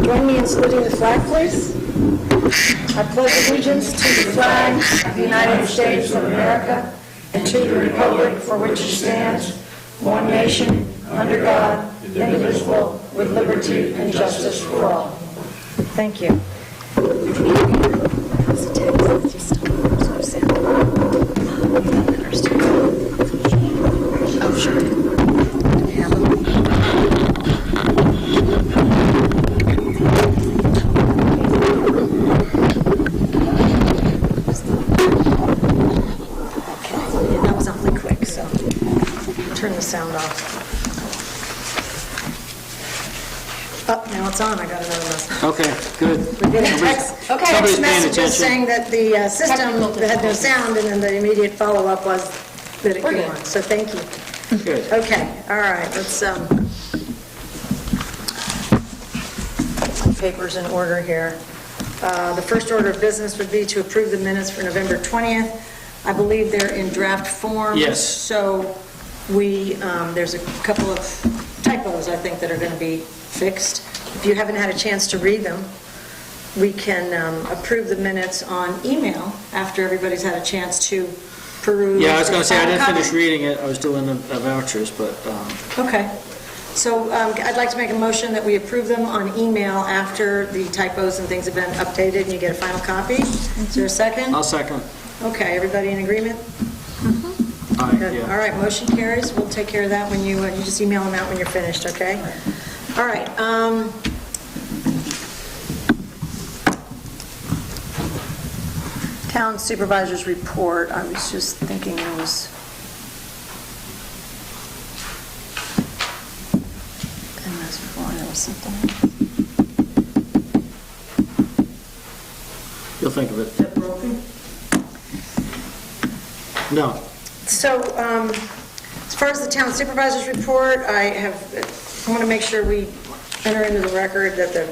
Join me in saluting the flag, please. I pledge allegiance to the flag of the United States of America and to the republic for which it stands, one nation, under God, indivisible, with liberty and justice for all. Thank you. Oh, sure. Turn the sound off. Oh, now it's on. I got another message. Okay, good. We're getting text. Okay, Somebody's next paying message is attention. saying that the system had no sound, and then the immediate follow-up was that it We're came good. on. So thank you. Good. Okay, all right. Let's papers in order here. The first order of business would be to approve the minutes for November 20th. I believe they're in draft form. Yes. So there's a couple of typos, I think, that are going to be fixed. If you haven't had a chance to read them, we can approve the minutes on email after everybody's had a chance to peruse. Yeah, I was going to say, I didn't Copy. finish reading it. I was doing the vouchers, but, Okay. So I'd like to make a motion that we approve them on email after the typos and things have been updated and you get a final copy. Is there a second? I'll second. Okay, everybody in agreement? Aye, Good. yeah. All right, motion carries. We'll take care of that when you just email them out when you're finished, okay? All right. Town supervisor's report. I was just thinking it was... MS4, there was something. You'll think of it. Is that broken? No. So, as far as the town supervisor's report, I want to make sure we enter into the record that the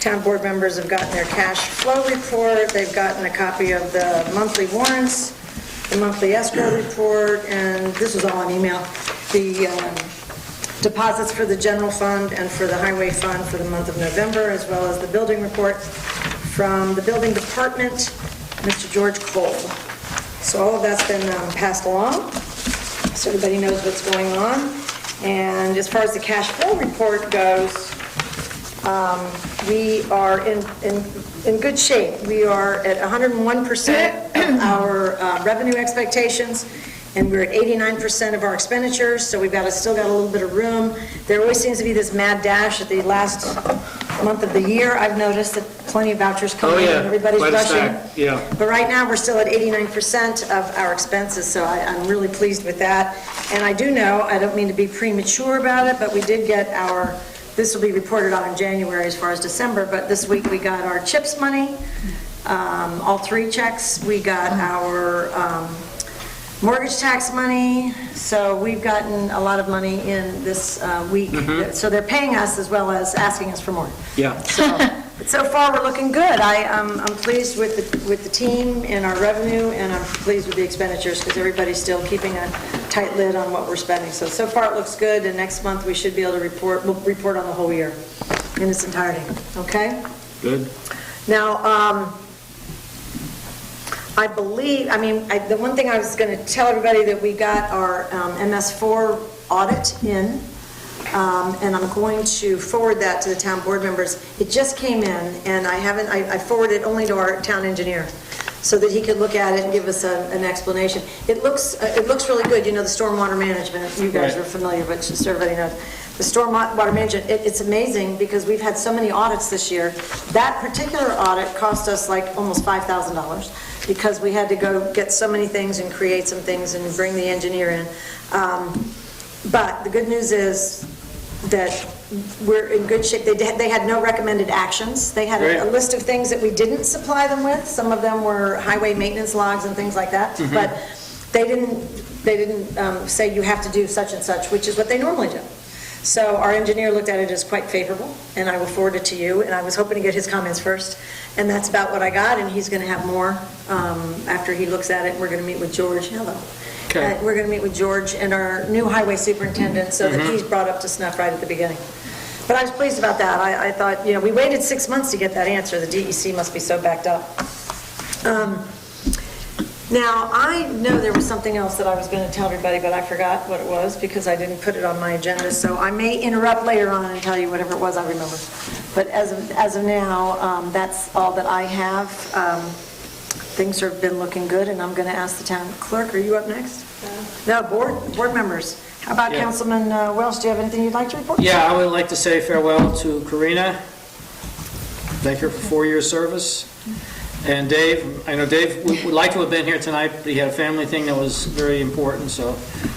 town board members have gotten their cash flow report, they've gotten a copy of the monthly warrants, the monthly escrow report, and this was all on email, the deposits for the general fund and for the highway fund for the month of November, as well as the building report from the building department, Mr. George Cole. So all of that's been passed along, so everybody knows what's going on. And as far as the cash flow report goes, we are in good shape. We are at 101% of our revenue expectations, and we're at 89% of our expenditures, so we've still got a little bit of room. There always seems to be this mad dash at the last month of the year. I've noticed that plenty of vouchers come in and everybody's quite a rushing. stack, yeah. But right now, we're still at 89% of our expenses, so I'm really pleased with that. And I do know, I don't mean to be premature about it, but we did get this will be reported on in January as far as December, but this week we got our CHIPS money, all 3 checks. We got our mortgage tax money, so we've gotten a lot of money in this week. So they're paying us as well as asking us for more. Yeah. So far, we're looking good. I'm pleased with the team and our revenue, and I'm pleased with the expenditures because everybody's still keeping a tight lid on what we're spending. So far, it looks good, and next month we should be able to report on the whole year in its entirety. Okay? Good. Now, I believe, the one thing I was going to tell everybody that we got our MS4 audit in, and I'm going to forward that to the town board members. It just came in, and I forwarded it only to our town engineer so that he could look at it and give us an explanation. It looks really good. You know, the stormwater management, you guys are familiar, but just so everybody knows. The stormwater management, it's amazing because we've had so many audits this year. That particular audit cost us like almost $5,000 because we had to go get so many things and create some things and bring the engineer in. But the good news is that we're in good shape. They had no recommended actions. They had a list of things that we didn't supply them with. Some of them were highway maintenance logs and things like that. But they didn't say you have to do such and such, which is what they normally do. So our engineer looked at it as quite favorable, and I will forward it to you, and I was hoping to get his comments first, and that's about what I got, and he's going to have more after he looks at it. We're going to meet with George. Hello. Okay. We're going to meet with George and our new highway superintendent so that he's brought up to snuff right at the beginning. But I was pleased about that. I thought, we waited 6 months to get that answer. The DEC must be so backed up. Now, I know there was something else that I was going to tell everybody, but I forgot what it was because I didn't put it on my agenda. So I may interrupt later on and tell you whatever it was I remember. But as of now, that's all that I have. Things have been looking good, and I'm going to ask the town clerk. Are you up next? No, board members. How about Yeah. Councilman Welch? Do you have anything you'd like to report? Yeah, I would like to say farewell to Karina. Thank her for 4 years' service. And Dave, I know Dave would like to have been here tonight, but he had a family thing that was very important, so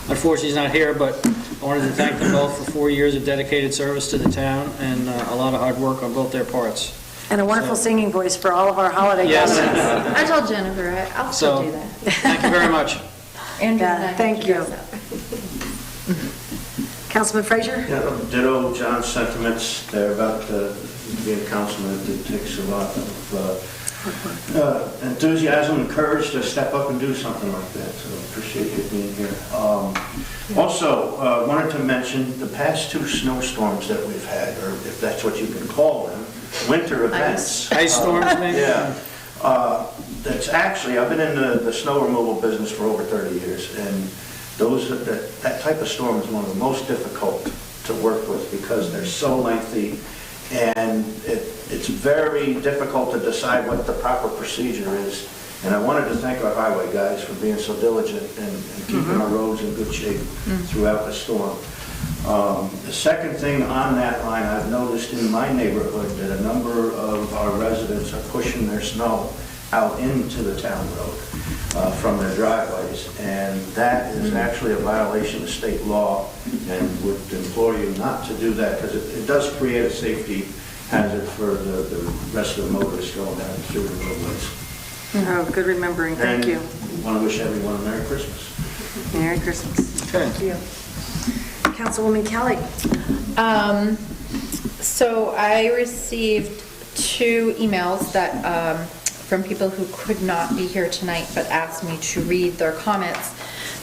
unfortunately he's not here, but I wanted to thank them both for 4 years of dedicated service to the town and a lot of hard work on both their parts. And a wonderful singing voice for all of our holiday Yes. gatherings. I told Jennifer, I'll still do that. Thank you very much. Andrew and I Thank can you. dress up. Councilman Frazier? Yeah, ditto John's sentiments there about being a councilman. It takes a lot of enthusiasm and courage to step up and do something like that, so appreciate you being here. Also, wanted to mention the past 2 snowstorms that we've had, or if that's what you can call them, winter events. Ice storms, maybe? Yeah. That's actually, I've been in the snow removal business for over 30 years, and that type of storm is one of the most difficult to work with because they're so lengthy, and it's very difficult to decide what the proper procedure is. And I wanted to thank our highway guys for being so diligent and keeping our roads in good shape throughout the storm. The second thing on that line, I've noticed in my neighborhood that a number of our residents are pushing their snow out into the town road from their driveways, and that is actually a violation of state law, and would implore you not to do that because it does create a safety hazard for the rest of the motorists going down through the roadways. Oh, good remembering. Thank you. And want to wish everyone a Merry Christmas. Merry Christmas. Okay. Thank you. Councilwoman Kelly? So I received 2 emails that, from people who could not be here tonight but asked me to read their comments.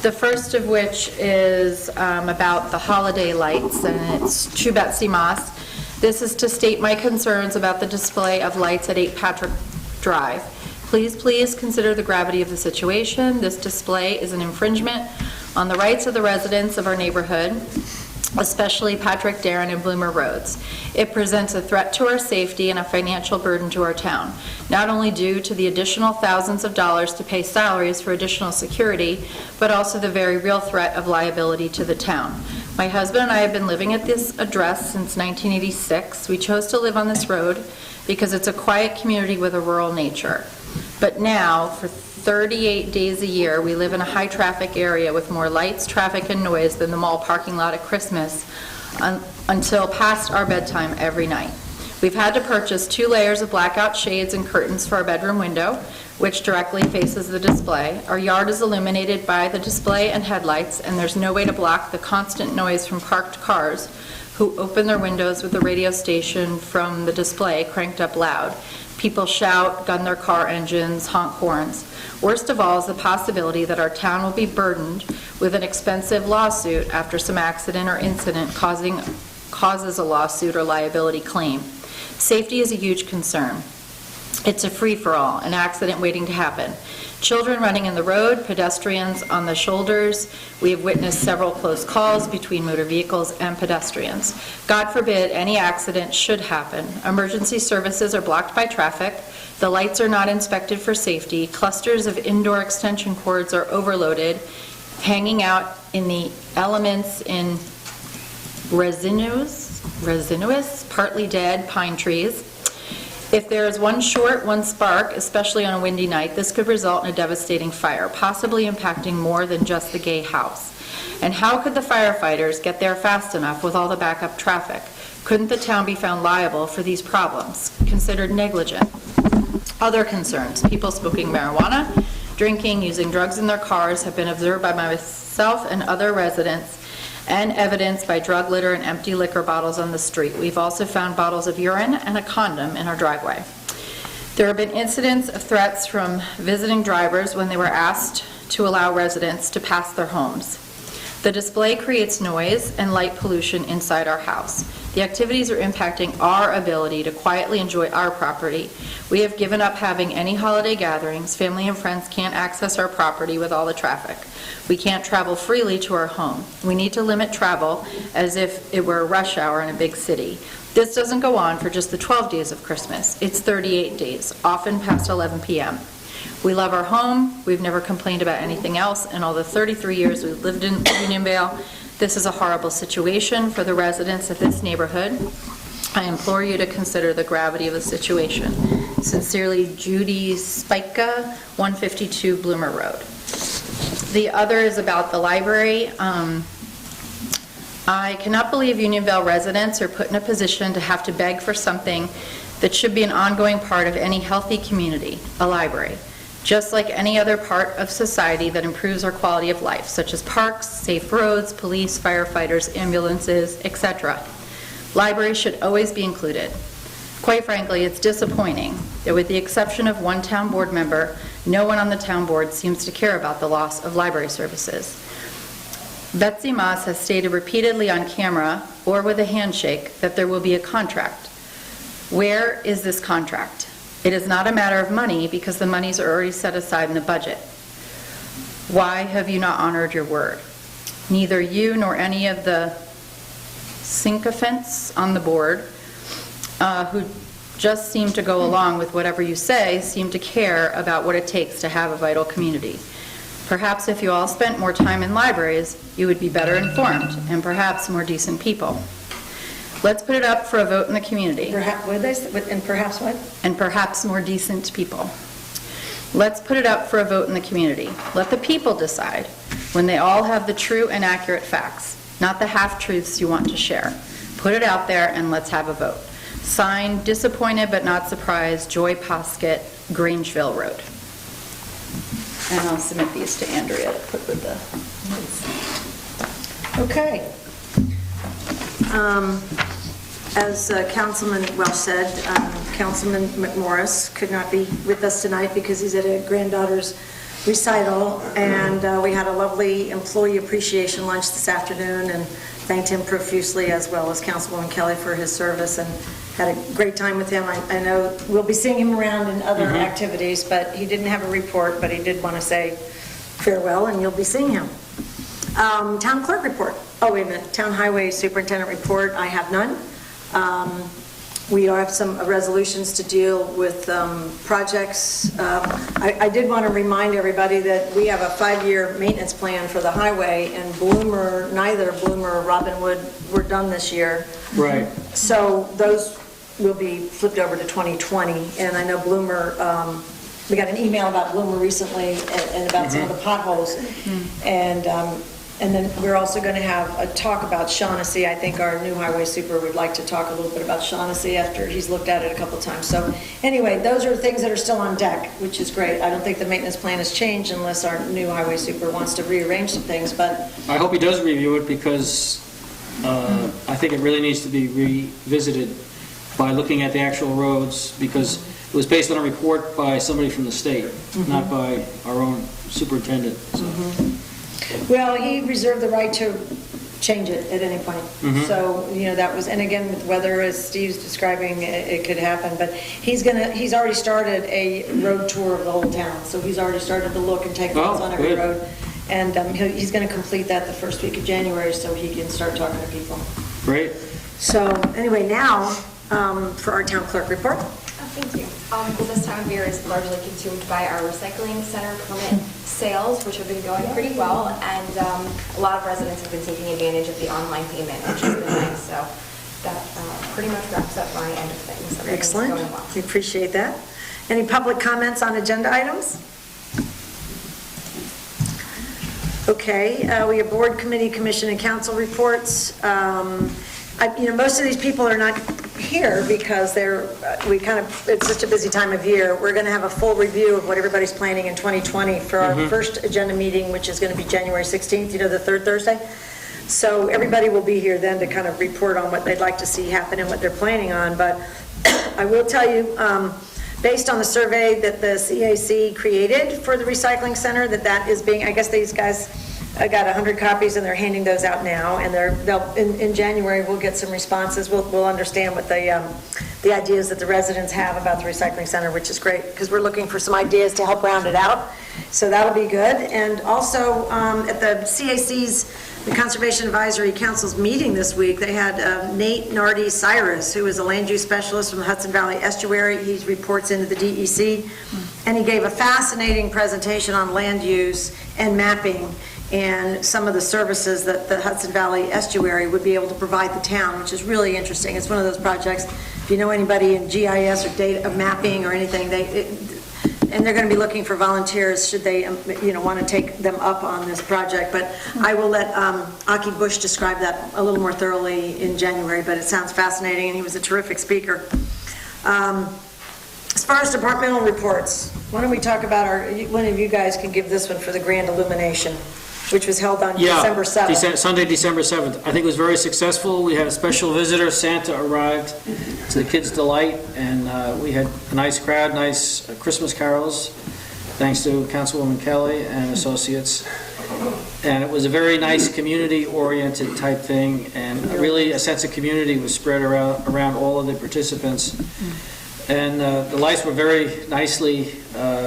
The first of which is about the holiday lights, and it's to Betsy Moss. This is to state my concerns about the display of lights at 8 Patrick Drive. Please consider the gravity of the situation. This display is an infringement on the rights of the residents of our neighborhood, especially Patrick, Darren, and Bloomer roads. It presents a threat to our safety and a financial burden to our town, not only due to the additional thousands of dollars to pay salaries for additional security, but also the very real threat of liability to the town. My husband and I have been living at this address since 1986. We chose to live on this road because it's a quiet community with a rural nature. But now, for 38 days a year, we live in a high-traffic area with more lights, traffic, and noise than the mall parking lot at Christmas until past our bedtime every night. We've had to purchase 2 layers of blackout shades and curtains for our bedroom window, which directly faces the display. Our yard is illuminated by the display and headlights, and there's no way to block the constant noise from parked cars who open their windows with the radio station from the display cranked up loud. People shout, gun their car engines, honk horns. Worst of all is the possibility that our town will be burdened with an expensive lawsuit after some accident or incident causes a lawsuit or liability claim. Safety is a huge concern. It's a free-for-all, an accident waiting to happen. Children running in the road, pedestrians on the shoulders. We have witnessed several close calls between motor vehicles and pedestrians. God forbid any accident should happen. Emergency services are blocked by traffic. The lights are not inspected for safety. Clusters of indoor extension cords are overloaded, hanging out in the elements in resinous, partly dead pine trees. If there is one short, one spark, especially on a windy night, this could result in a devastating fire, possibly impacting more than just the gay house. And how could the firefighters get there fast enough with all the backup traffic? Couldn't the town be found liable for these problems, considered negligent? Other concerns, people smoking marijuana, drinking, using drugs in their cars have been observed by myself and other residents, and evidenced by drug litter and empty liquor bottles on the street. We've also found bottles of urine and a condom in our driveway. There have been incidents of threats from visiting drivers when they were asked to allow residents to pass their homes. The display creates noise and light pollution inside our house. The activities are impacting our ability to quietly enjoy our property. We have given up having any holiday gatherings. Family and friends can't access our property with all the traffic. We can't travel freely to our home. We need to limit travel as if it were a rush hour in a big city. This doesn't go on for just the 12 days of Christmas. It's 38 days, often past 11 p.m. We love our home. We've never complained about anything else in all the 33 years we've lived in Unionville. This is a horrible situation for the residents of this neighborhood. I implore you to consider the gravity of the situation. Sincerely, Judy Spica, 152 Bloomer Road. The other is about the library. I cannot believe Unionville residents are put in a position to have to beg for something that should be an ongoing part of any healthy community, a library. Just like any other part of society that improves our quality of life, such as parks, safe roads, police, firefighters, ambulances, etc. Libraries should always be included. Quite frankly, it's disappointing that with the exception of one town board member, no one on the town board seems to care about the loss of library services. Betsy Moss has stated repeatedly on camera or with a handshake that there will be a contract. Where is this contract? It is not a matter of money because the monies are already set aside in the budget. Why have you not honored your word? Neither you nor any of the sycophants on the board who just seem to go along with whatever you say seem to care about what it takes to have a vital community. Perhaps if you all spent more time in libraries, you would be better informed and perhaps more decent people. Let's put it up for a vote in the community. Perhaps, what did they say? And perhaps what? And perhaps more decent people. Let's put it up for a vote in the community. Let the people decide when they all have the true and accurate facts, not the half-truths you want to share. Put it out there and let's have a vote. Signed, disappointed but not surprised, Joy Poskett, Grangeville Road. And I'll submit these to Andrea to put with the... Okay. As Councilman Welch said, Councilman McMorris could not be with us tonight because he's at a granddaughter's recital, and we had a lovely employee appreciation lunch this afternoon and thanked him profusely, as well as Councilwoman Kelly, for his service, and had a great time with him. I know we'll be seeing him around in other activities, but he didn't have a report, but he did want to say farewell, and you'll be seeing him. Town clerk report. Oh, wait a minute. Town highway superintendent report. I have none. We have some resolutions to deal with projects. I did want to remind everybody that we have a 5-year maintenance plan for the highway, and neither Bloomer or Robinwood were done this year. Right. So those will be flipped over to 2020. And I know Bloomer, we got an email about Bloomer recently and about some of the potholes. And then we're also going to have a talk about Shaughnessy. I think our new highway super would like to talk a little bit about Shaughnessy after he's looked at it a couple times. So anyway, those are things that are still on deck, which is great. I don't think the maintenance plan has changed unless our new highway super wants to rearrange some things, but... I hope he does review it because I think it really needs to be revisited by looking at the actual roads, because it was based on a report by somebody from the state, not by our own superintendent. So. Well, he reserved the right to change it at any point. So, that was, and again, with weather, as Steve's describing, it could happen, but he's already started a road tour of the whole town, so he's already started to look and take notes on every good. road. And he's going to complete that the first week of January, so he can start talking to people. Great. So, anyway, now, for our town clerk report. Thank you. Well, this time of year is largely consumed by our recycling center permit sales, which have been going pretty well, and a lot of residents have been taking advantage of the online payment, which has been nice. So that pretty much wraps up my end of things. Everything's Excellent. going well. We appreciate that. Any public comments on agenda items? Okay, we have board, committee, commission, and council reports. Most of these people are not here because it's such a busy time of year. We're going to have a full review of what everybody's planning in 2020 for our first agenda meeting, which is going to be January 16th, the third Thursday. So everybody will be here then to kind of report on what they'd like to see happen and what they're planning on. But I will tell you, based on the survey that the CAC created for the recycling center, that is being, I guess these guys I got 100 copies, and they're handing those out now, and in January, we'll get some responses. We'll understand what the ideas that the residents have about the recycling center, which is great, because we're looking for some ideas to help round it out. So that'll be good. And also, at the CAC's, the Conservation Advisory Council's meeting this week, they had Nate Nardi Cyrus, who is a land use specialist from the Hudson Valley Estuary. He reports into the DEC, and he gave a fascinating presentation on land use and mapping and some of the services that the Hudson Valley Estuary would be able to provide the town, which is really interesting. It's one of those projects, if you know anybody in GIS or data mapping or anything, and they're going to be looking for volunteers should they, want to take them up on this project. But I will let Aki Bush describe that a little more thoroughly in January, but it sounds fascinating, and he was a terrific speaker. As far as departmental reports, why don't we talk about one of you guys can give this one for the grand illumination, which was held on December 7th. Sunday, December 7th. I think it was very successful. We had a special visitor. Santa arrived to the kids' delight, and we had a nice crowd, nice Christmas carols, thanks to Councilwoman Kelly and associates. And it was a very nice community-oriented type thing, and really a sense of community was spread around all of the participants. And the lights were very nicely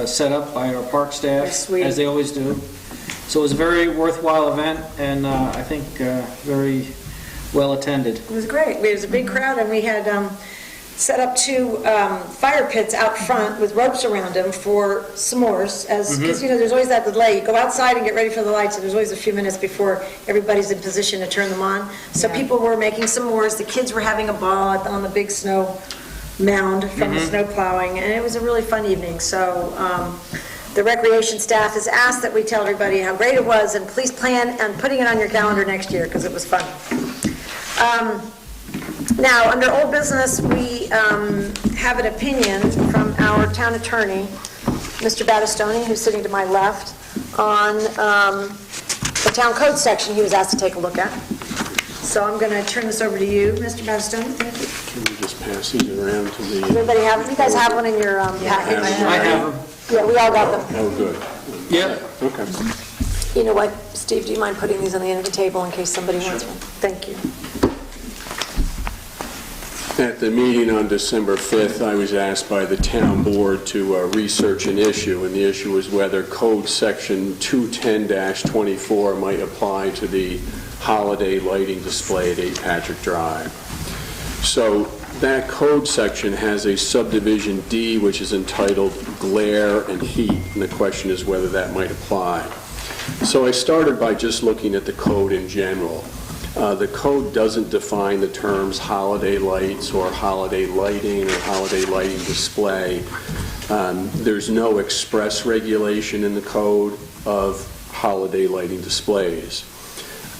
set up by our park staff, as they always do. So it was a very worthwhile event, and I think very well attended. It was great. It was a big crowd, and we had set up 2 fire pits out front with ropes around them for s'mores, because there's always that delay. You go outside and get ready for the lights, and there's always a few minutes before everybody's in position to turn them on. So people were making s'mores. The kids were having a ball on the big snow mound from the snow plowing, and it was a really fun evening. So the recreation staff has asked that we tell everybody how great it was, and please plan on putting it on your calendar next year, because it was fun. Now, under old business, we have an opinion from our town attorney, Mr. Battistoni, who's sitting to my left, on the town code section he was asked to take a look at. So I'm going to turn this over to you, Mr. Battistoni. Thank you. Can we just pass these around to the... Everybody have them? You guys have one in your package? I have them. Yeah, we all got them. Oh, good. Yeah. Okay. You know what, Steve, do you mind putting these on the end of the table in case somebody wants one? Thank you. At the meeting on December 5th, I was asked by the town board to research an issue, and the issue was whether code section 210-24 might apply to the holiday lighting display at 8 Patrick Drive. So that code section has a subdivision D, which is entitled glare and heat, and the question is whether that might apply. So I started by just looking at the code in general. The code doesn't define the terms holiday lights or holiday lighting or holiday lighting display. There's no express regulation in the code of holiday lighting displays.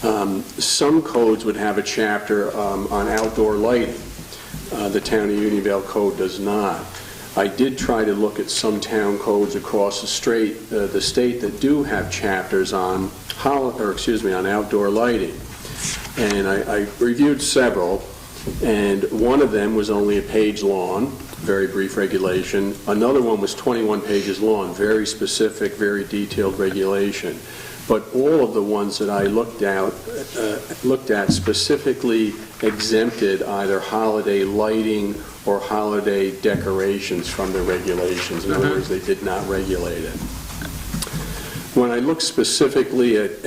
Some codes would have a chapter on outdoor lighting. The town of Unionville code does not. I did try to look at some town codes across the state that do have chapters on outdoor lighting. And I reviewed several, and one of them was only a page long, very brief regulation. Another one was 21 pages long, very specific, very detailed regulation. But all of the ones that I looked at specifically exempted either holiday lighting or holiday decorations from the regulations. In other words, they did not regulate it. When I looked specifically at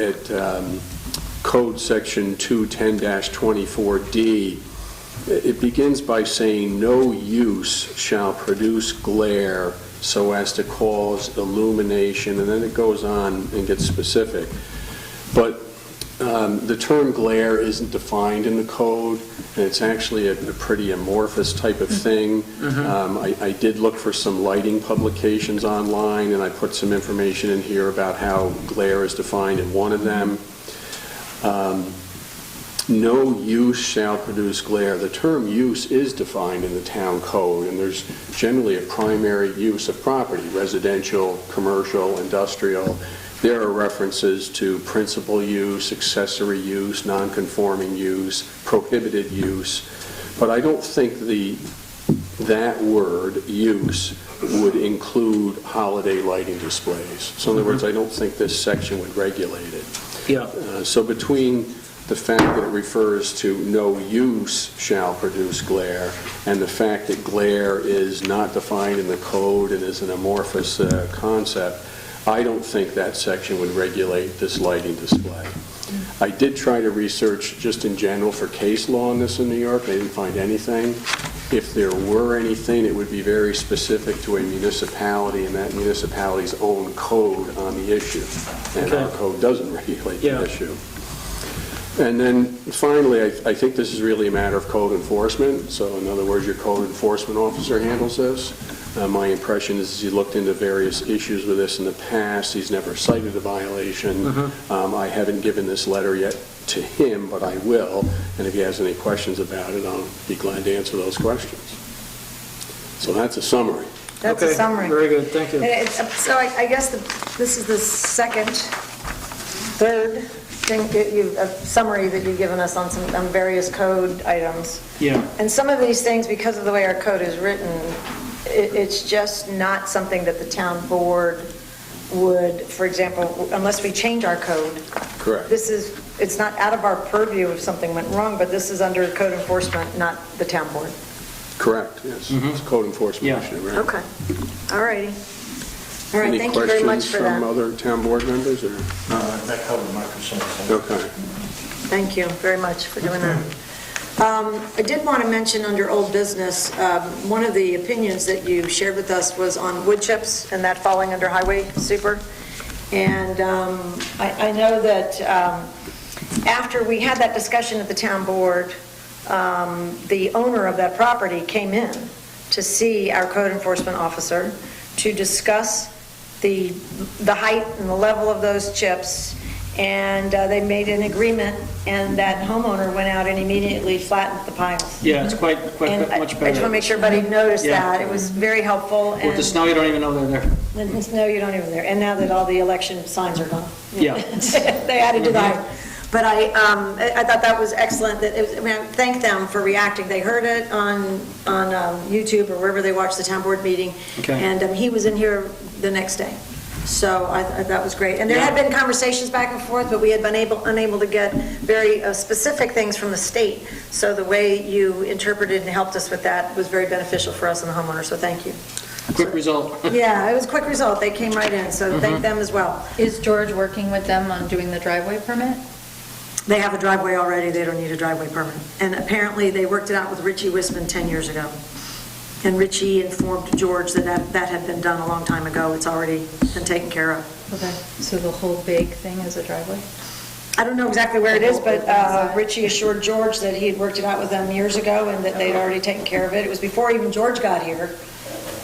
Code Section 210-24D, it begins by saying no use shall produce glare so as to cause illumination, and then it goes on and gets specific. But the term glare isn't defined in the code, and it's actually a pretty amorphous type of thing. I did look for some lighting publications online, and I put some information in here about how glare is defined in one of them. No use shall produce glare. The term use is defined in the town code, and there's generally a primary use of property, residential, commercial, industrial. There are references to principal use, accessory use, non-conforming use, prohibited use, but I don't think that word, use, would include holiday lighting displays. So in other words, I don't think this section would regulate it. Yeah. So between the fact that it refers to no use shall produce glare, and the fact that glare is not defined in the code and is an amorphous concept, I don't think that section would regulate this lighting display. I did try to research just in general for case law on this in New York. I didn't find anything. If there were anything, it would be very specific to a municipality and that municipality's own code on the issue. And our code doesn't regulate the issue. And then finally, I think this is really a matter of code enforcement. So in other words, your code enforcement officer handles this. My impression is he looked into various issues with this in the past. He's never cited a violation. I haven't given this letter yet to him, but I will. And if he has any questions about it, I'll be glad to answer those questions. So that's a summary. That's a summary. Very good, thank you. So I guess this is the third thing, a summary that you've given us on some various code items. Yeah. And some of these things, because of the way our code is written, it's just not something that the town board would, for example, unless we change our code. Correct. It's not out of our purview if something went wrong, but this is under code enforcement, not the town board. Correct, yes. It's a code enforcement issue, right? Okay, all righty. All right, thank you very much for that. Any questions from other town board members, or? That covered my concerns. Okay. Thank you very much for doing that. I did want to mention under old business, one of the opinions that you shared with us was on wood chips and that falling under highway super. And I know that after we had that discussion at the town board, the owner of that property came in to see our code enforcement officer to discuss the height and the level of those chips. And they made an agreement, and that homeowner went out and immediately flattened the piles. Yeah, it's quite And much better. I just want to make sure everybody noticed Yeah. that. It was very helpful. With the snow, you don't even know they're there. And the snow, you don't even there. And now that all the election signs are gone. Yeah. They added to the height. But I thought that was excellent. That it was, I mean, I thank them for reacting. They heard it on YouTube or wherever they watched the town board meeting. Okay. And he was in here the next day. So I thought that was great. And there had been conversations back and forth, but we had been unable to get very specific things from the state. So the way you interpreted and helped us with that was very beneficial for us and the homeowner, so thank you. Quick result. Yeah, it was a quick result. They came right in, so thank them as well. Is George working with them on doing the driveway permit? They have a driveway already, they don't need a driveway permit. And apparently, they worked it out with Richie Wisman 10 years ago. And Richie informed George that had been done a long time ago. It's already been taken care of. Okay, so the whole big thing is a driveway? I don't know exactly where it is, but Richie assured George that he had worked it out with them years ago and that they'd already taken care of it. It was before even George got here,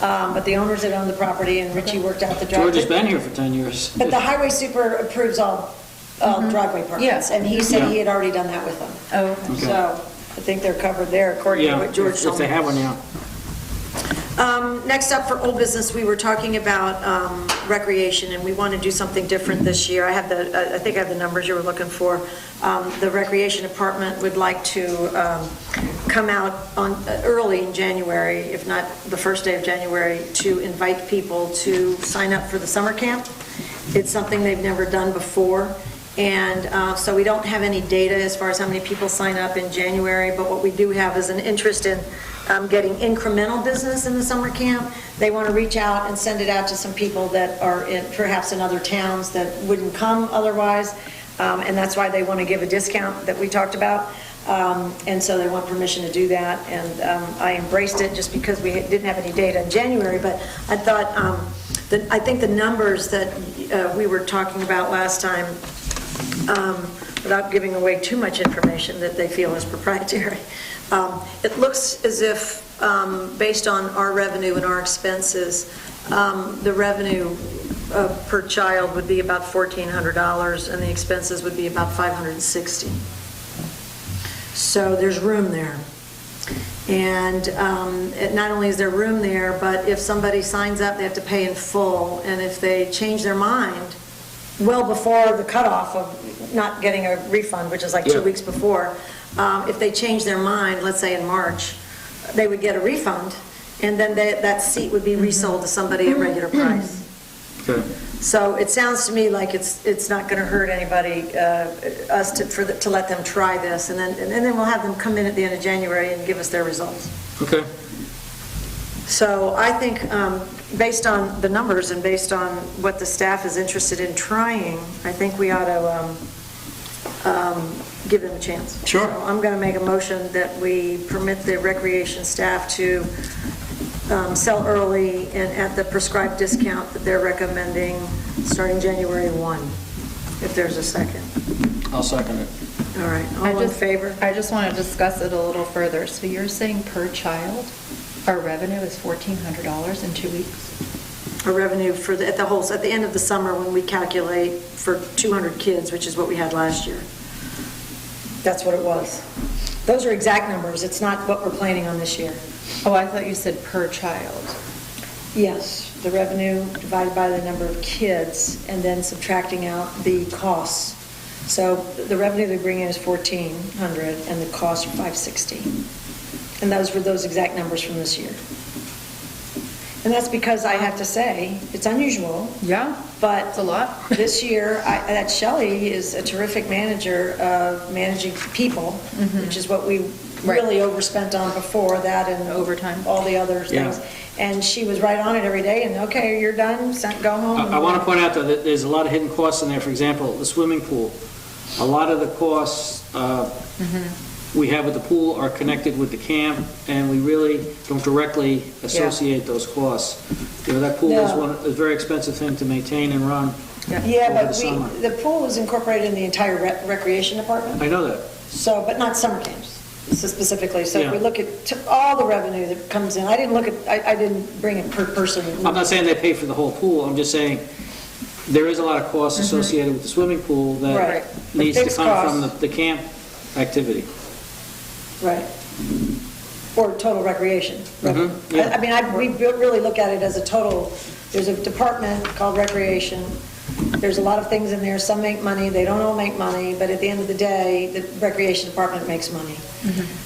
but the owners had owned the property and Richie worked out the driveway. George has been here for 10 years. But the highway super approves all driveway permits. Yes. And he said he had already done that with them. Oh, okay. So I think they're covered there according to Yeah, what George if told me. they have one, yeah. Next up for old business, we were talking about recreation, and we want to do something different this year. I think I have the numbers you were looking for. The recreation department would like to come out early in January, if not the first day of January, to invite people to sign up for the summer camp. It's something they've never done before. And so we don't have any data as far as how many people sign up in January, but what we do have is an interest in getting incremental business in the summer camp. They want to reach out and send it out to some people that are perhaps in other towns that wouldn't come otherwise, and that's why they want to give a discount that we talked about. And so they want permission to do that, and I embraced it just because we didn't have any data in January, but I thought, I think the numbers that we were talking about last time, without giving away too much information that they feel is proprietary, it looks as if, based on our revenue and our expenses, the revenue per child would be about $1,400 and the expenses would be about $560. So there's room there. And not only is there room there, but if somebody signs up, they have to pay in full. And if they change their mind well before the cutoff of not getting a refund, which is like 2 weeks before, if they change their mind, let's say in March, they would get a refund, and then that seat would be resold to somebody at regular price. Okay. So it sounds to me like it's not going to hurt anybody, us to let them try this, and then we'll have them come in at the end of January and give us their results. Okay. So I think, based on the numbers and based on what the staff is interested in trying, I think we ought to give them a chance. Sure. So I'm going to make a motion that we permit the recreation staff to sell early and at the prescribed discount that they're recommending, starting January 1, if there's a second. I'll second it. All right, all in favor? I just want to discuss it a little further. So you're saying per child, our revenue is $1,400 in 2 weeks? Our revenue for at the end of the summer, when we calculate for 200 kids, which is what we had last year. That's what it was. Those are exact numbers. It's not what we're planning on this year. Oh, I thought you said per child. Yes, the revenue divided by the number of kids and then subtracting out the costs. So the revenue they bring in is 1,400 and the costs are 560. And those were those exact numbers from this year. And that's because I have to say, it's unusual. Yeah, But it's a lot. this year, that Shelley is a terrific manager of managing people, which is what we really overspent on before, that and Overtime. all the other things. And she was right on it every day, and okay, you're done, go home. I want to point out, though, that there's a lot of hidden costs in there. For example, the swimming pool. A lot of the costs we have with the pool are connected with the camp, and we really don't directly associate those costs. You know, that pool is a very expensive thing to maintain and run Yeah, over but the summer. the pool is incorporated in the entire recreation department, I know that. so, but not summer camps, so specifically. So if we Yeah. look at all the revenue that comes in, I didn't bring it per person. I'm not saying they pay for the whole pool, I'm just saying there is a lot of costs associated with the swimming pool that Right. needs to Fixed come from costs. the camp activity. Right. Or total recreation. Mhm, yeah. I mean, we really look at it as a total, there's a department called recreation. There's a lot of things in there, some make money, they don't all make money, but at the end of the day, the recreation department makes money.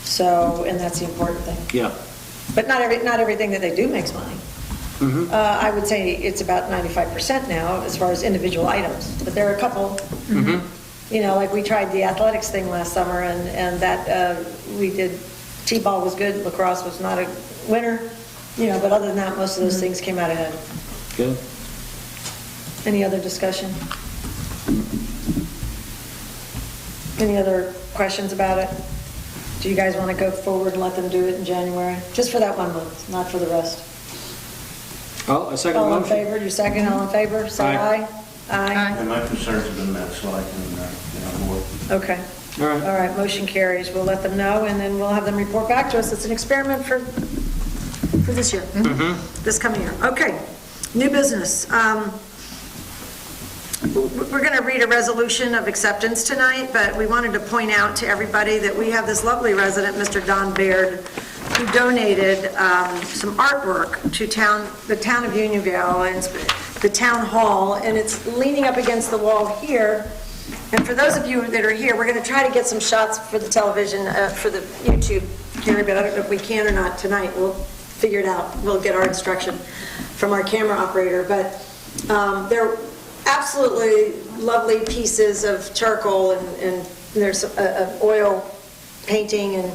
So, and that's the important thing. Yeah. But not everything that they do makes money. I would say it's about 95% now as far as individual items, but there are a couple. You know, like we tried the athletics thing last summer, and that we did, T-ball was good, lacrosse was not a winner, you know, but other than that, most of those things came out ahead. Good. Any other discussion? Any other questions about it? Do you guys want to go forward and let them do it in January? Just for that 1 month, not for the rest. Oh, a second All in motion? favor? You second, all in favor? Say Aye. aye. Aye. And my concerns have been met, so I can, more. Okay. All right. All right, motion carries. We'll let them know, and then we'll have them report back to us. It's an experiment for this year, this coming year. Okay, new business. We're going to read a resolution of acceptance tonight, but we wanted to point out to everybody that we have this lovely resident, Mr. Don Baird, who donated some artwork to the town of Unionville and the town hall, and it's leaning up against the wall here. And for those of you that are here, we're going to try to get some shots for the television, for the YouTube camera, but I don't know if we can or not tonight. We'll figure it out. We'll get our instruction from our camera operator. But they're absolutely lovely pieces of charcoal, and there's an oil painting, and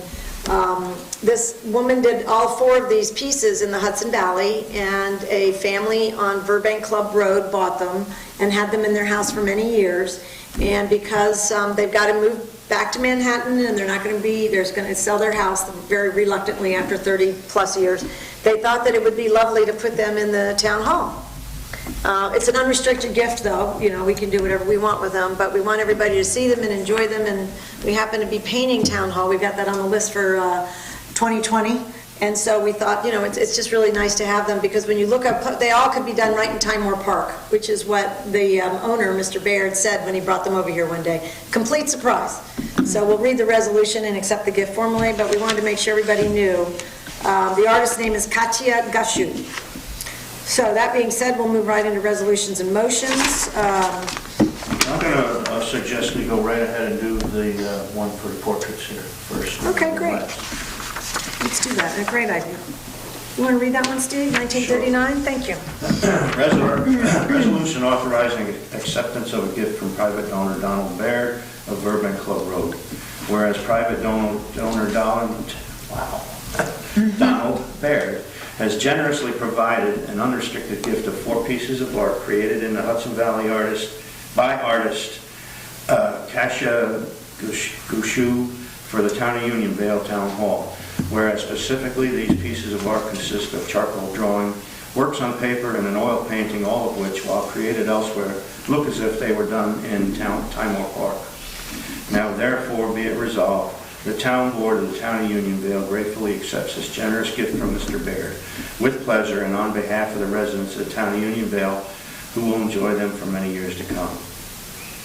this woman did all 4 of these pieces in the Hudson Valley, and a family on Burbank Club Road bought them and had them in their house for many years. And because they've got to move back to Manhattan, and they're going to sell their house very reluctantly after 30 plus years, they thought that it would be lovely to put them in the town hall. It's an unrestricted gift, though. You know, we can do whatever we want with them, but we want everybody to see them and enjoy them, and we happen to be painting Town Hall. We've got that on the list for 2020, and so we thought, you know, it's just really nice to have them, because when you look up, they all could be done right in Timemore Park, which is what the owner, Mr. Baird, said when he brought them over here one day. Complete surprise. So we'll read the resolution and accept the gift formally, but we wanted to make sure everybody knew. The artist's name is Katia Gashu. So that being said, we'll move right into resolutions and motions. I'm going to suggest we go right ahead and do the one for the portraits here first. Okay, great. Let's do that, a great idea. You want to read that one, Steve? 1939? Thank you. Resolution authorizing acceptance of a gift from private donor Donald Baird of Burbank Club Road. Whereas private donor Donald Baird has generously provided an unrestricted gift of 4 pieces of art created in the Hudson Valley by artist Kasia Gushu for the Town of Unionville Town Hall. Whereas specifically these pieces of art consist of charcoal drawing, works on paper, and an oil painting, all of which, while created elsewhere, look as if they were done in Timor Park. Now therefore be it resolved, the Town Board of the Town of Unionville gratefully accepts this generous gift from Mr. Baird with pleasure and on behalf of the residents of the Town of Unionville who will enjoy them for many years to come.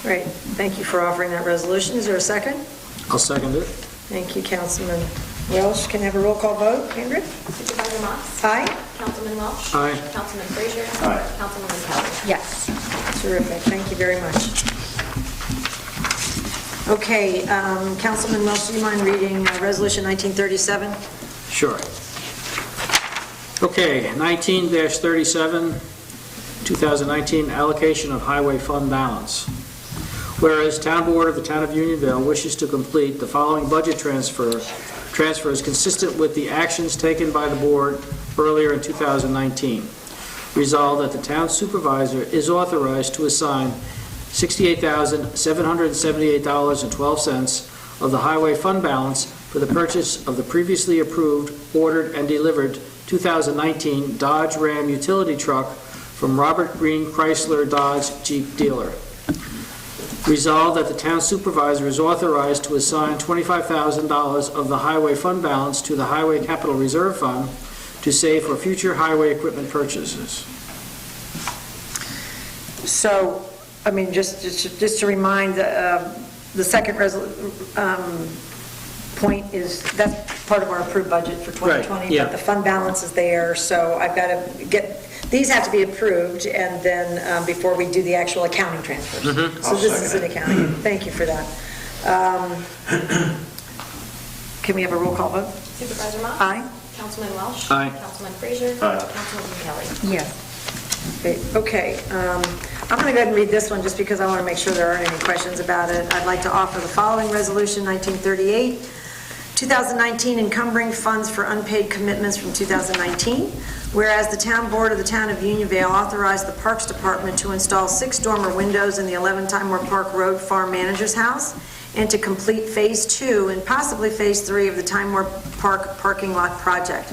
Great. Thank you for offering that resolution. Is there a second? I'll second it. Thank you, Councilman Welsh. Can I have a roll call vote? Ingrid? Supervisor Moss? Aye. Councilman Welch? Aye. Councilman Frazier? Aye. Councilwoman Kelly? Yes. Terrific. Thank you very much. Okay, Councilman Welsh, do you mind reading Resolution 1937? Sure. Okay, 19-37, 2019 allocation of highway fund balance. Whereas Town Board of the Town of Unionville wishes to complete the following budget transfers consistent with the actions taken by the board earlier in 2019. Resolved that the town supervisor is authorized to assign $68,778.12 of the highway fund balance for the purchase of the previously approved, ordered, and delivered 2019 Dodge Ram utility truck from Robert Green Chrysler Dodge Jeep dealer. Resolved that the town supervisor is authorized to assign $25,000 of the highway fund balance to the Highway Capital Reserve Fund to save for future highway equipment purchases. So, I mean, just to remind, the second point is, that's part of our approved budget for 2020. Right, yeah. But the fund balance is there, so I've got to get, these have to be approved, and then before we do the actual accounting transfers. So this is an accounting. Thank you for that. Can we have a roll call vote? Supervisor Moss? Aye. Councilman Welch? Aye. Councilman Frazier? Aye. Councilwoman Kelly? Yes. Okay, I'm going to go ahead and read this one just because I want to make sure there aren't any questions about it. I'd like to offer the following resolution, 1938, 2019 encumbering funds for unpaid commitments from 2019. Whereas the Town Board of the Town of Unionville authorized the Parks Department to install 6 dormer windows in the 11 Timor Park Road Farm Manager's House and to complete Phase 2 and possibly Phase 3 of the Timor Park parking lot project.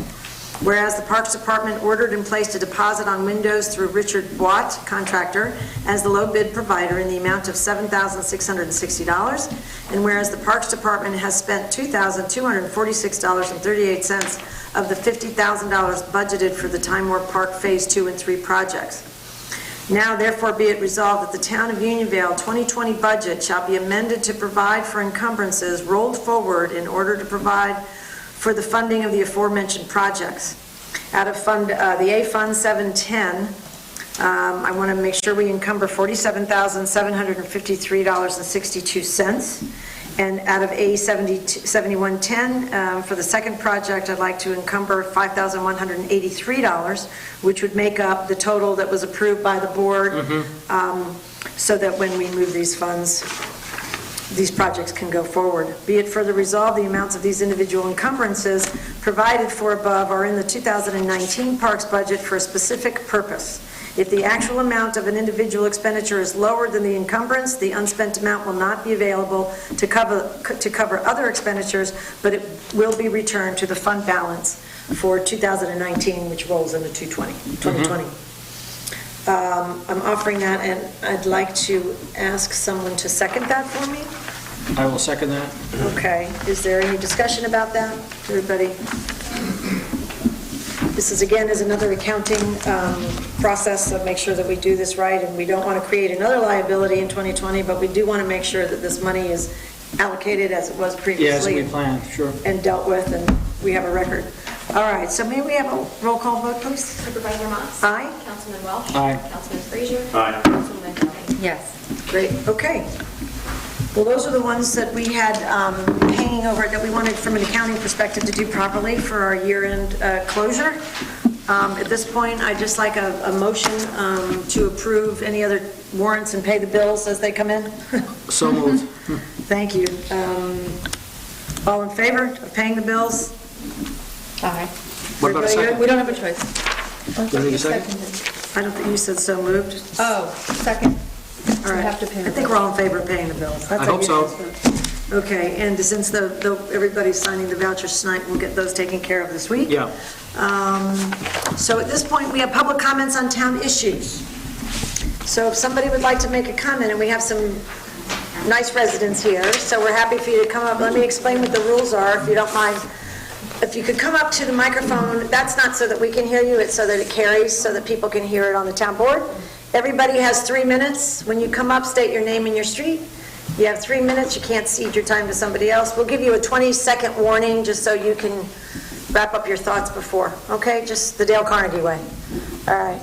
Whereas the Parks Department ordered and placed a deposit on windows through Richard Watt, contractor, as the low bid provider in the amount of $7,660. And whereas the Parks Department has spent $2,246.38 of the $50,000 budgeted for the Timor Park Phase 2 and 3 projects. Now therefore be it resolved that the Town of Unionville 2020 budget shall be amended to provide for encumbrances rolled forward in order to provide for the funding of the aforementioned projects. Out of the A Fund 710, I want to make sure we encumber $47,753.62. And out of A 7110, for the second project, I'd like to encumber $5,183, which would make up the total that was approved by the board, so that when we move these funds, these projects can go forward. Be it further resolved, the amounts of these individual encumbrances provided for above are in the 2019 Parks budget for a specific purpose. If the actual amount of an individual expenditure is lower than the encumbrance, the unspent amount will not be available to cover other expenditures, but it will be returned to the fund balance for 2019, which rolls into 2020. I'm offering that, and I'd like to ask someone to second that for me. I will second that. Okay, is there any discussion about that, everybody? This is, again, is another accounting process to make sure that we do this right, and we don't want to create another liability in 2020, but we do want to make sure that this money is allocated as it was previously. Yes, we planned, sure. And dealt with, and we have a record. All right, so may we have a roll call vote, please? Supervisor Moss? Aye. Councilman Welch? Aye. Councilman Frazier? Aye. Councilwoman Kelly? Yes. Great, okay. Well, those are the ones that we had hanging over, that we wanted from an accounting perspective to do properly for our year-end closure. At this point, I'd just like a motion to approve any other warrants and pay the bills as they come in. So moved. Thank you. All in favor of paying the bills? Aye. What about a Everybody second? good? We don't have a choice. Do we need a second? I don't think you said so moved. Oh, second. All right. have to pay I the think we're all in favor of paying the bills. That's I hope so. Okay, and since everybody's signing the vouchers tonight, we'll get those taken care of this week. Yeah. So at this point, we have public comments on town issues. So if somebody would like to make a comment, and we have some nice residents here, so we're happy for you to come up. Let me explain what the rules are, if you don't mind. If you could come up to the microphone, that's not so that we can hear you, it's so that it carries, so that people can hear it on the town board. Everybody has 3 minutes. When you come up, state your name and your street. You have 3 minutes, you can't cede your time to somebody else. We'll give you a 20-second warning, just so you can wrap up your thoughts before, okay? Just the Dale Carnegie way. All right.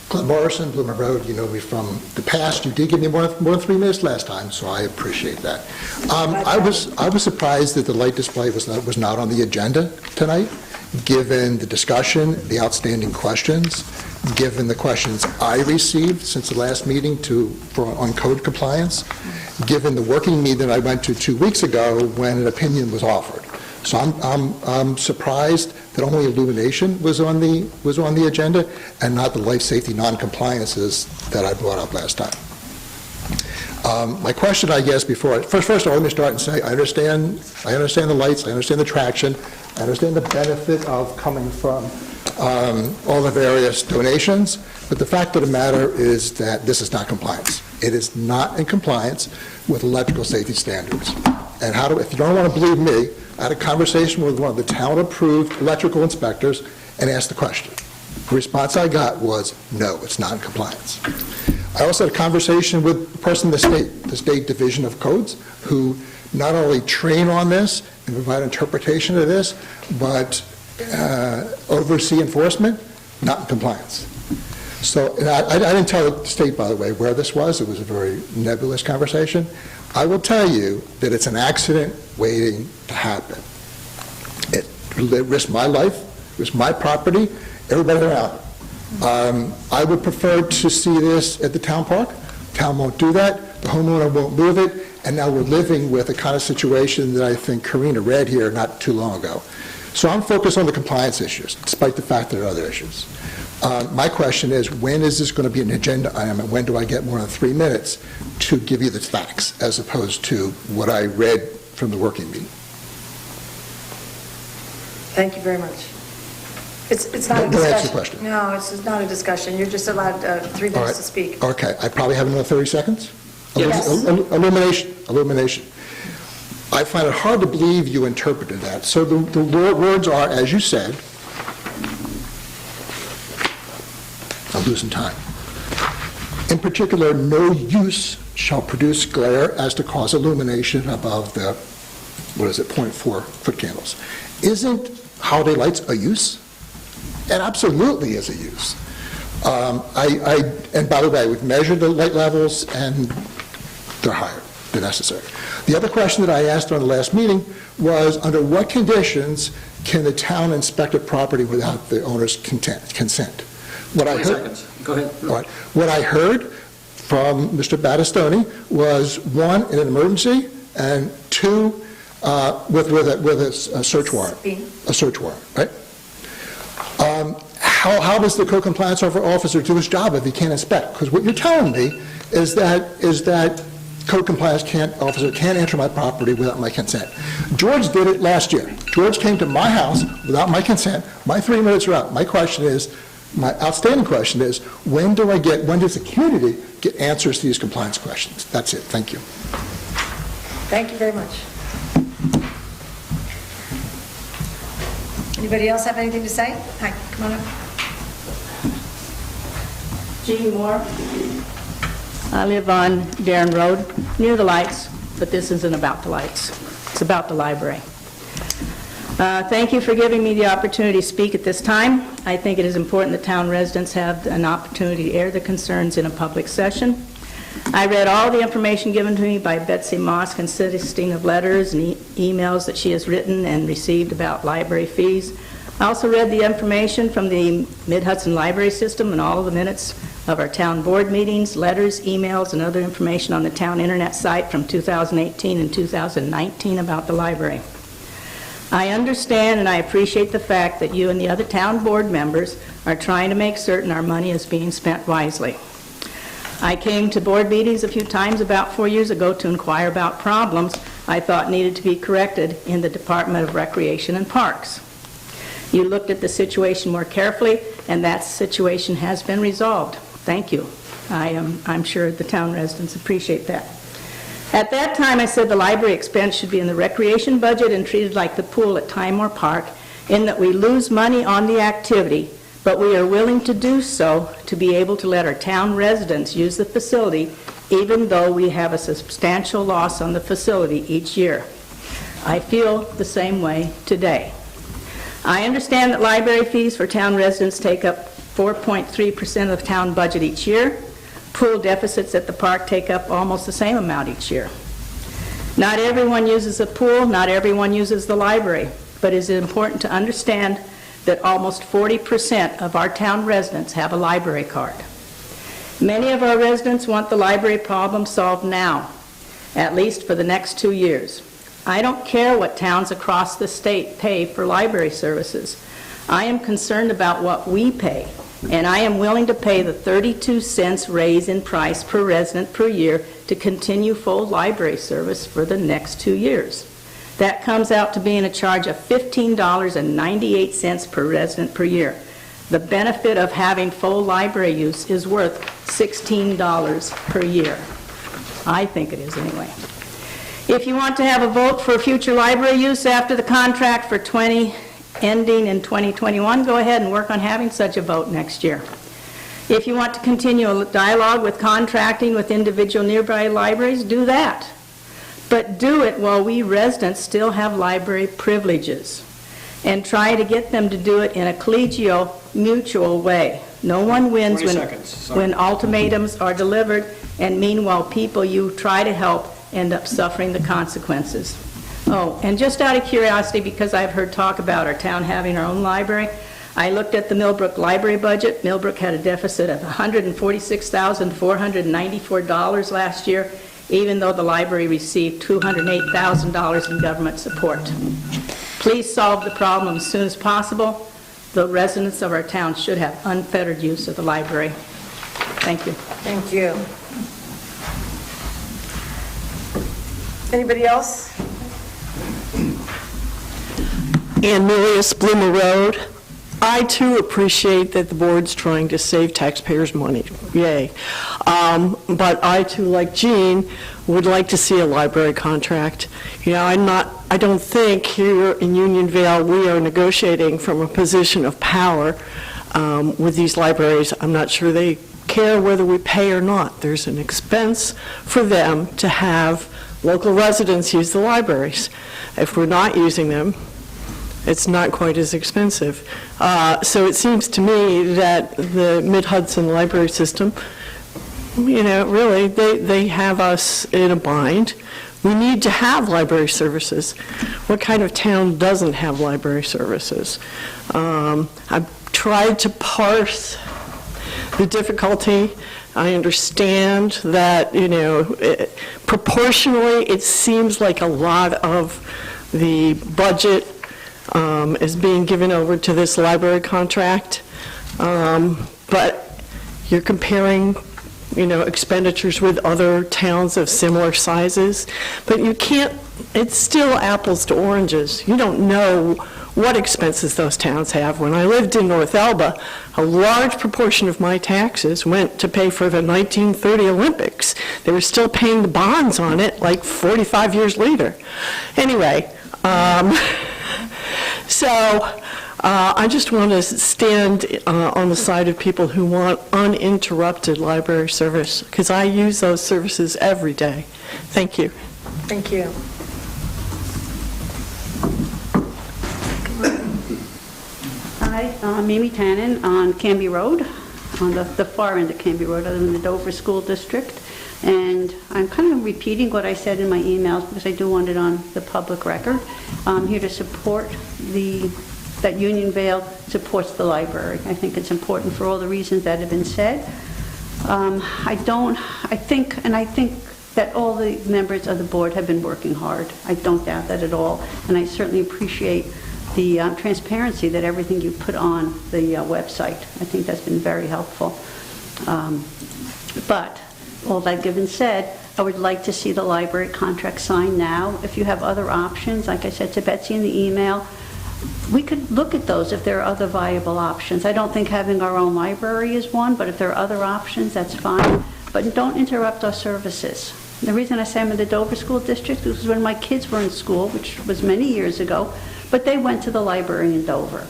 Glenn Morrison, Bloomer Road, you know me from the past. You did give me more than 3 minutes last time, so I appreciate that. I was surprised that the light display was not on the agenda tonight, given the discussion, the outstanding questions, given the questions I received since the last meeting on code compliance, given the working meeting that I went to 2 weeks ago when an opinion was offered. So I'm surprised that only illumination was on the agenda and not the life safety non-compliances that I brought up last time. My question, I guess, first of all, let me start and say I understand the lights, I understand the traction, I understand the benefit of coming from all the various donations, but the fact of the matter is that this is not compliance. It is not in compliance with electrical safety standards. And if you don't want to believe me, I had a conversation with one of the town-approved electrical inspectors and asked the question. The response I got was, no, it's not in compliance. I also had a conversation with a person in the state division of codes, who not only train on this and provide interpretation of this, but oversee enforcement, not in compliance. So I didn't tell the state, by the way, where this was. It was a very nebulous conversation. I will tell you that it's an accident waiting to happen. It risked my life, it risked my property, everybody around. I would prefer to see this at the town park. Town won't do that, the homeowner won't move it, and now we're living with a kind of situation that I think Karina read here not too long ago. So I'm focused on the compliance issues, despite the fact there are other issues. My question is, when is this going to be an agenda item, and when do I get more than 3 minutes to give you the facts, as opposed to what I read from the working meeting? Thank you very much. It's not a Don't discussion. answer the question. No, it's not a discussion. You're just allowed 3 All minutes right. to speak. Okay, I probably have another 30 seconds? Yes. Illumination. I find it hard to believe you interpreted that. So the words are, as you said, I'm losing time. In particular, no use shall produce glare as to cause illumination above the, 0.4 foot candles. Isn't holiday lights a use? It absolutely is a use. And by the way, we've measured the light levels, and they're higher than necessary. The other question that I asked on the last meeting was, under what conditions can the town inspect a property without the owner's consent? What I 20 heard, seconds. Go ahead. all right. What I heard from Mr. Battistoni was, 1, in an emergency, and 2, with a search warrant. A search warrant, right? How does the code compliance officer do his job if he can't inspect? Because what you're telling me is that code compliance officer can't enter my property without my consent. George did it last year. George came to my house without my consent. My 3 minutes are up. My outstanding question is, when does the community get answers to these compliance questions? That's it. Thank you. Thank you very much. Anybody else have anything to say? Hi, come on up. Jean Moore. I live on Darren Road, near the lights, but this isn't about the lights. It's about the library. Thank you for giving me the opportunity to speak at this time. I think it is important that town residents have an opportunity to air their concerns in a public session. I read all the information given to me by Betsy Moss, consisting of letters and emails that she has written and received about library fees. I also read the information from the Mid-Hudson Library System and all of the minutes of our town board meetings, letters, emails, and other information on the town internet site from 2018 and 2019 about the library. I understand and I appreciate the fact that you and the other town board members are trying to make certain our money is being spent wisely. I came to board meetings a few times about 4 years ago to inquire about problems I thought needed to be corrected in the Department of Recreation and Parks. You looked at the situation more carefully, and that situation has been resolved. Thank you. I'm sure the town residents appreciate that. At that time, I said the library expense should be in the recreation budget and treated like the pool at Timemore Park, in that we lose money on the activity, but we are willing to do so to be able to let our town residents use the facility, even though we have a substantial loss on the facility each year. I feel the same way today. I understand that library fees for town residents take up 4.3% of the town budget each year. Pool deficits at the park take up almost the same amount each year. Not everyone uses a pool, not everyone uses the library, but it is important to understand that almost 40% of our town residents have a library card. Many of our residents want the library problem solved now, at least for the next 2 years. I don't care what towns across the state pay for library services. I am concerned about what we pay, and I am willing to pay the 32 cents raise in price per resident per year to continue full library service for the next 2 years. That comes out to being a charge of $15.98 per resident per year. The benefit of having full library use is worth $16 per year. I think it is anyway. If you want to have a vote for future library use after the contract for ending in 2021, go ahead and work on having such a vote next year. If you want to continue a dialogue with contracting with individual nearby libraries, do that. But do it while we residents still have library privileges, and try to get them to do it in a collegial, mutual way. No one wins 20 seconds. Sorry. when ultimatums are delivered, and meanwhile people you try to help end up suffering the consequences. Oh, and just out of curiosity, because I've heard talk about our town having our own library, I looked at the Millbrook library budget. Millbrook had a deficit of $146,494 last year, even though the library received $208,000 in government support. Please solve the problem as soon as possible. The residents of our town should have unfettered use of the library. Thank you. Thank you. Anybody else? Ann Milius, Bloomer Road. I too appreciate that the board's trying to save taxpayers' money. Yay. But I too, like Jean, would like to see a library contract. You know, I don't think here in Unionville we are negotiating from a position of power with these libraries. I'm not sure they care whether we pay or not. There's an expense for them to have local residents use the libraries. If we're not using them, it's not quite as expensive. So it seems to me that the Mid-Hudson Library System, you know, really, they have us in a bind. We need to have library services. What kind of town doesn't have library services? I've tried to parse the difficulty. I understand that, you know, proportionally, it seems like a lot of the budget is being given over to this library contract. But you're comparing, you know, expenditures with other towns of similar sizes. But you can't, it's still apples to oranges. You don't know what expenses those towns have. When I lived in North Elba, a large proportion of my taxes went to pay for the 1930 Olympics. They were still paying the bonds on it like 45 years later. Anyway, so I just want to stand on the side of people who want uninterrupted library service, because I use those services every day. Thank you. Thank you. Hi, I'm Mimi Tannen on Canby Road, on the far end of Canby Road, other than the Dover School District. And I'm kind of repeating what I said in my emails because I do want it on the public record. I'm here to support that Unionville supports the library. I think it's important for all the reasons that have been said. I think that all the members of the board have been working hard. I don't doubt that at all. And I certainly appreciate the transparency that everything you put on the website. I think that's been very helpful. But all that given said, I would like to see the library contract signed now. If you have other options, like I said to Betsy in the email, we could look at those if there are other viable options. I don't think having our own library is one, but if there are other options, that's fine. But don't interrupt our services. The reason I say I'm in the Dover School District is when my kids were in school, which was many years ago, but they went to the library in Dover.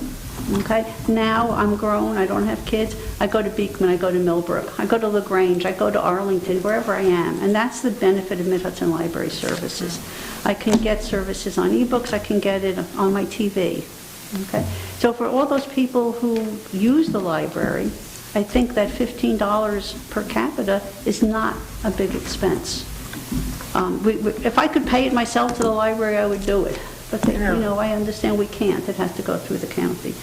Okay? Now I'm grown, I don't have kids, I go to Beekman, I go to Millbrook, I go to LaGrange, I go to Arlington, wherever I am. And that's the benefit of Mid-Hudson Library Services. I can get services on ebooks, I can get it on my TV. Okay? So for all those people who use the library, I think that $15 per capita is not a big expense. If I could pay it myself to the library, I would do it. But, I understand we can't. It has to go through the county.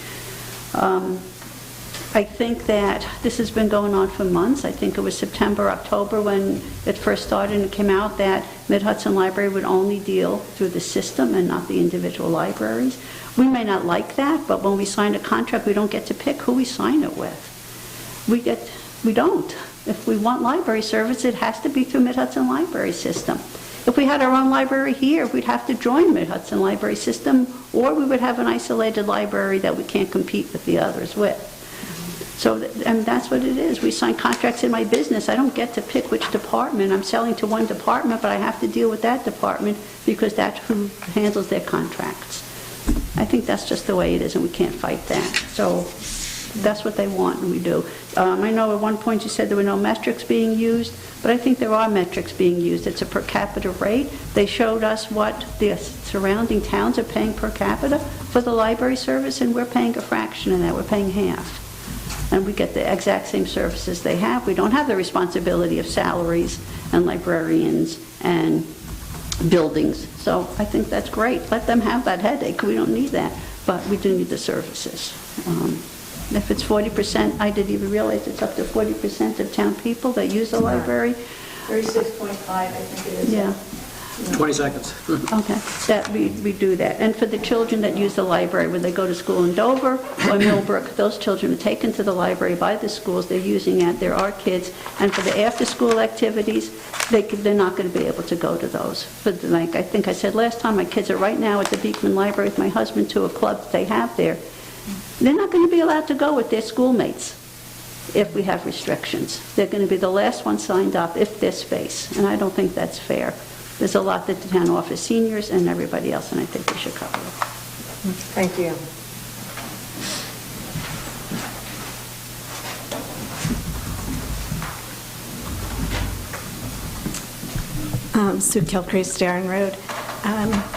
I think that this has been going on for months. I think it was September, October when it first started and it came out that Mid-Hudson Library would only deal through the system and not the individual libraries. We may not like that, but when we sign a contract, we don't get to pick who we sign it with. We don't. If we want library service, it has to be through Mid-Hudson Library System. If we had our own library here, we'd have to join Mid-Hudson Library System, or we would have an isolated library that we can't compete with the others with. So, and that's what it is. We sign contracts in my business. I don't get to pick which department. I'm selling to one department, but I have to deal with that department because that's who handles their contracts. I think that's just the way it is, and we can't fight that. So that's what they want, and we do. I know at one point you said there were no metrics being used, but I think there are metrics being used. It's a per capita rate. They showed us what the surrounding towns are paying per capita for the library service, and we're paying a fraction of that. We're paying half. And we get the exact same services they have. We don't have the responsibility of salaries and librarians and buildings. So I think that's great. Let them have that headache. We don't need that, but we do need the services. If it's 40%, I didn't even realize it's up to 40% of town people that use the library. 36.5, I think it is. Yeah. 20 seconds. Okay, that we do that. And for the children that use the library, when they go to school in Dover or Millbrook, those children are taken to the library by the schools. They're using it. There are kids. And for the after-school activities, they're not going to be able to go to those. But like I think I said last time, my kids are right now at the Beekman Library with my husband to a club that they have there. They're not going to be allowed to go with their schoolmates if we have restrictions. They're going to be the last ones signed up if there's space, and I don't think that's fair. There's a lot that the town offers seniors and everybody else, and I think we should cover it. Thank you. Sue Kilcrease, Darren Road.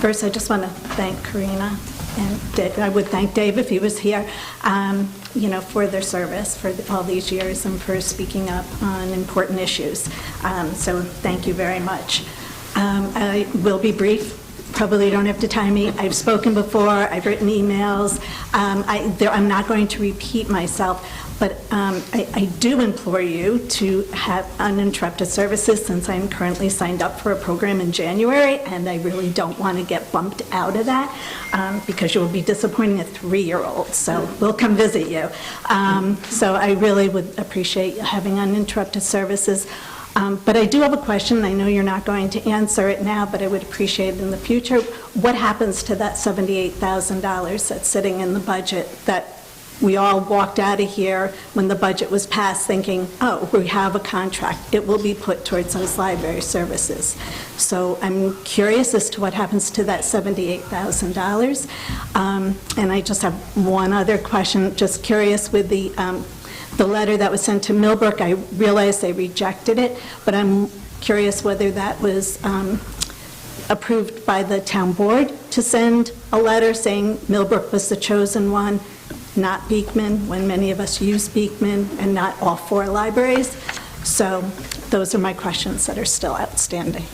First, I just want to thank Karina and Dave. I would thank Dave if he was here, for their service for all these years and for speaking up on important issues. So thank you very much. I will be brief. Probably don't have to time me. I've spoken before. I've written emails. I'm not going to repeat myself, but I do implore you to have uninterrupted services since I'm currently signed up for a program in January, and I really don't want to get bumped out of that because you'll be disappointing a 3-year-old. So we'll come visit you. So I really would appreciate having uninterrupted services. But I do have a question. I know you're not going to answer it now, but I would appreciate it in the future. What happens to that $78,000 that's sitting in the budget that we all walked out of here when the budget was passed thinking, oh, we have a contract. It will be put towards those library services. So I'm curious as to what happens to that $78,000. And I just have one other question. Just curious with the letter that was sent to Millbrook. I realize they rejected it, but I'm curious whether that was approved by the town board to send a letter saying Millbrook was the chosen one, not Beekman, when many of us use Beekman, and not all 4 libraries. So those are my questions that are still outstanding.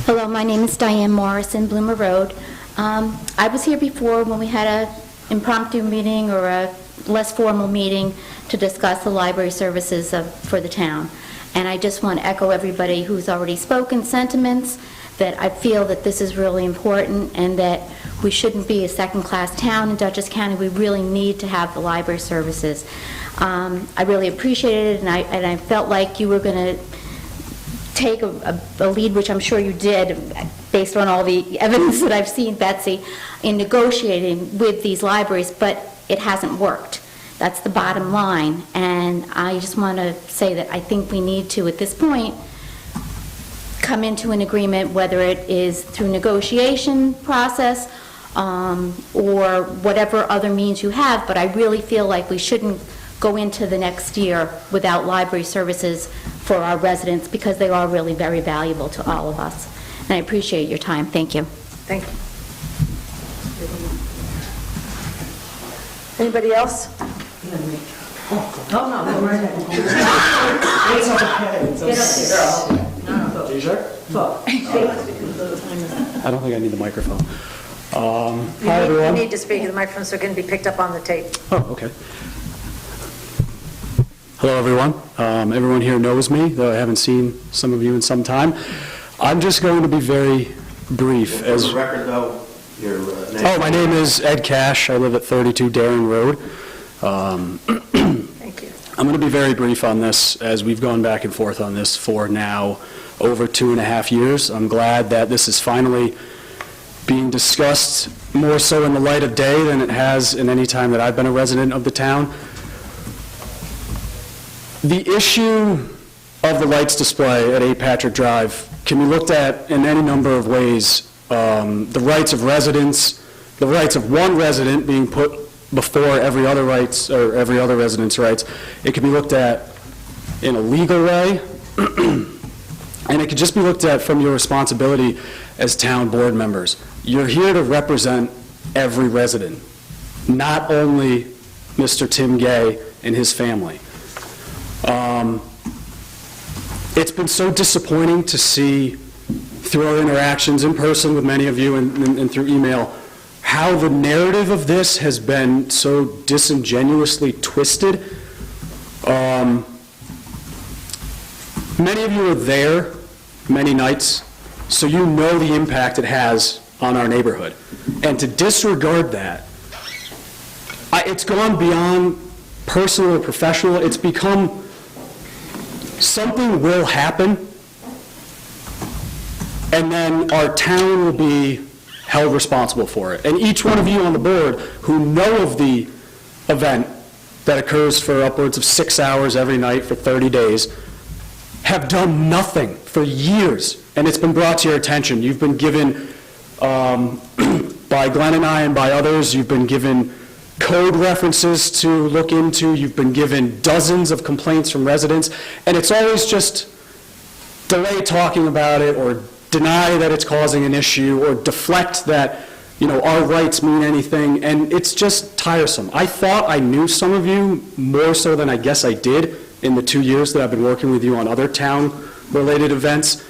Hello, my name is Diane Morrison, Bloomer Road. I was here before when we had a impromptu meeting or a less formal meeting to discuss the library services for the town. And I just want to echo everybody who's already spoken sentiments, that I feel that this is really important and that we shouldn't be a second-class town in Dutchess County. We really need to have the library services. I really appreciated it, and I felt like you were going to take a lead, which I'm sure you did, based on all the evidence that I've seen, Betsy, in negotiating with these libraries, but it hasn't worked. That's the bottom line. And I just want to say that I think we need to, at this point, come into an agreement, whether it is through negotiation process or whatever other means you have, but I really feel like we shouldn't go into the next year without library services for our residents, because they are really very valuable to all of us. And I appreciate your time. Thank you. Thank you. Anybody else? I don't think I need the microphone. Hi, You everyone. need to speak to the microphone so it can be picked up on the tape. Oh, okay. Hello, everyone. Everyone here knows me, though I haven't seen some of you in some time. I'm just going to be very brief. For the record, though, your name? Oh, my name is Ed Cash. I live at 32 Daring Road. Thank you. I'm going to be very brief on this, as we've gone back and forth on this for now over 2.5 years. I'm glad that this is finally being discussed more so in the light of day than it has in any time that I've been a resident of the town. The issue of the lights display at 8 Patrick Drive can be looked at in any number of ways. The rights of residents, the rights of one resident being put before every other rights or every other resident's rights. It can be looked at in a legal way, and it could just be looked at from your responsibility as town board members. You're here to represent every resident, not only Mr. Tim Gay and his family. It's been so disappointing to see through our interactions in person with many of you and through email how the narrative of this has been so disingenuously twisted. Many of you are there many nights, so you know the impact it has on our neighborhood. And to disregard that, it's gone beyond personal or professional. It's become something will happen, and then our town will be held responsible for it. And each one of you on the board who know of the event that occurs for upwards of 6 hours every night for 30 days have done nothing for years, and it's been brought to your attention. You've been given, by Glenn and I and by others, you've been given code references to look into, you've been given dozens of complaints from residents, and it's always just delay talking about it or deny that it's causing an issue or deflect that, our rights mean anything, and it's just tiresome. I thought I knew some of you more so than I guess I did in the 2 years that I've been working with you on other town-related events.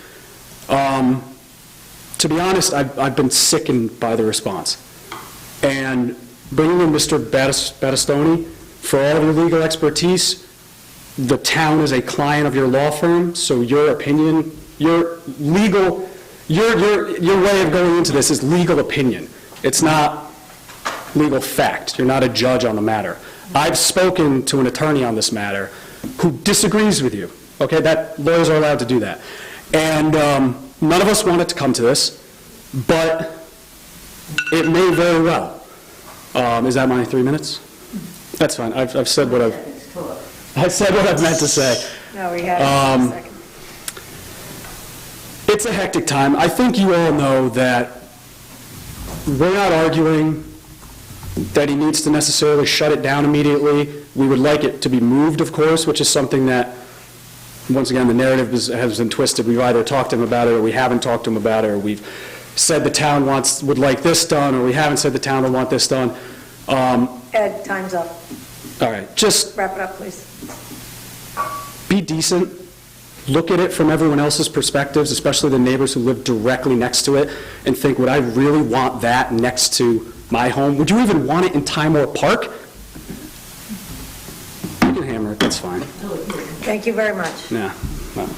To be honest, I've been sickened by the response. And bringing in Mr. Battistoni, for all of your legal expertise, the town is a client of your law firm, so your opinion, your way of going into this is legal opinion. It's not legal fact. You're not a judge on the matter. I've spoken to an attorney on this matter who disagrees with you. Okay, lawyers are allowed to do that. And none of us want it to come to this, but it may very well. Is that my 3 minutes? That's fine. I've said what I've meant to say. No, we had a second. It's a hectic time. I think you all know that we're not arguing that he needs to necessarily shut it down immediately. We would like it to be moved, of course, which is something that, once again, the narrative has been twisted. We've either talked to him about it or we haven't talked to him about it, or we've said the town would like this done, or we haven't said the town would want this done. Ed, time's up. All right, just Wrap it up, please. be decent, look at it from everyone else's perspectives, especially the neighbors who live directly next to it, and think, would I really want that next to my home? Would you even want it in Timor Park? You can hammer it, that's fine. Thank you very much. Yeah. Well.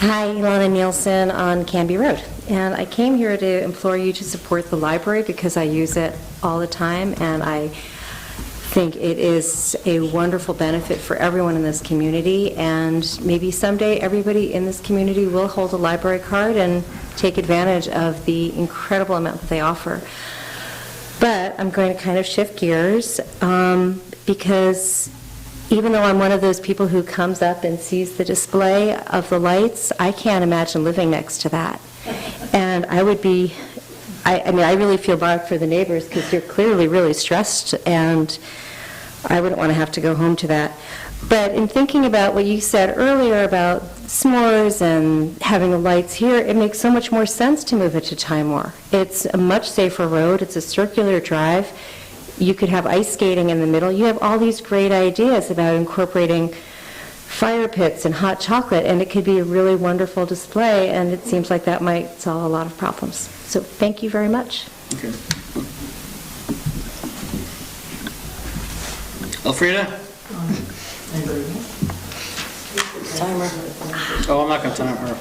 Hi, Ilana Nielsen on Canby Road. And I came here to implore you to support the library because I use it all the time, and I think it is a wonderful benefit for everyone in this community, and maybe someday everybody in this community will hold a library card and take advantage of the incredible amount that they offer. But I'm going to kind of shift gears because even though I'm one of those people who comes up and sees the display of the lights, I can't imagine living next to that. And I would be, I mean, I really feel bad for the neighbors because they're clearly really stressed, and I wouldn't want to have to go home to that. But in thinking about what you said earlier about s'mores and having the lights here, it makes so much more sense to move it to Timor. It's a much safer road. It's a circular drive. You could have ice skating in the middle. You have all these great ideas about incorporating fire pits and hot chocolate, and it could be a really wonderful display, and it seems like that might solve a lot of problems. So thank you very much. Okay. Elfrida? Timer. Oh, I'm not going to time her.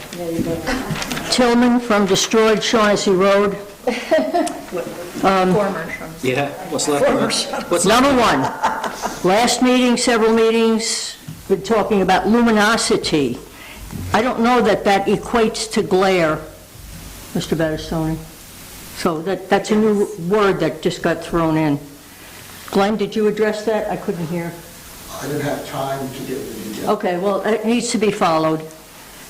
Tillman from destroyed Shaughnessy Road. Former Shaughnessy. Yeah, what's left of it? What's left? Number one, last meeting, several meetings, we're talking about luminosity. I don't know that that equates to glare, Mr. Battistoni. So that's a new word that just got thrown in. Glenn, did you address that? I couldn't hear. I didn't have time to get the detail. Okay, well, it needs to be followed.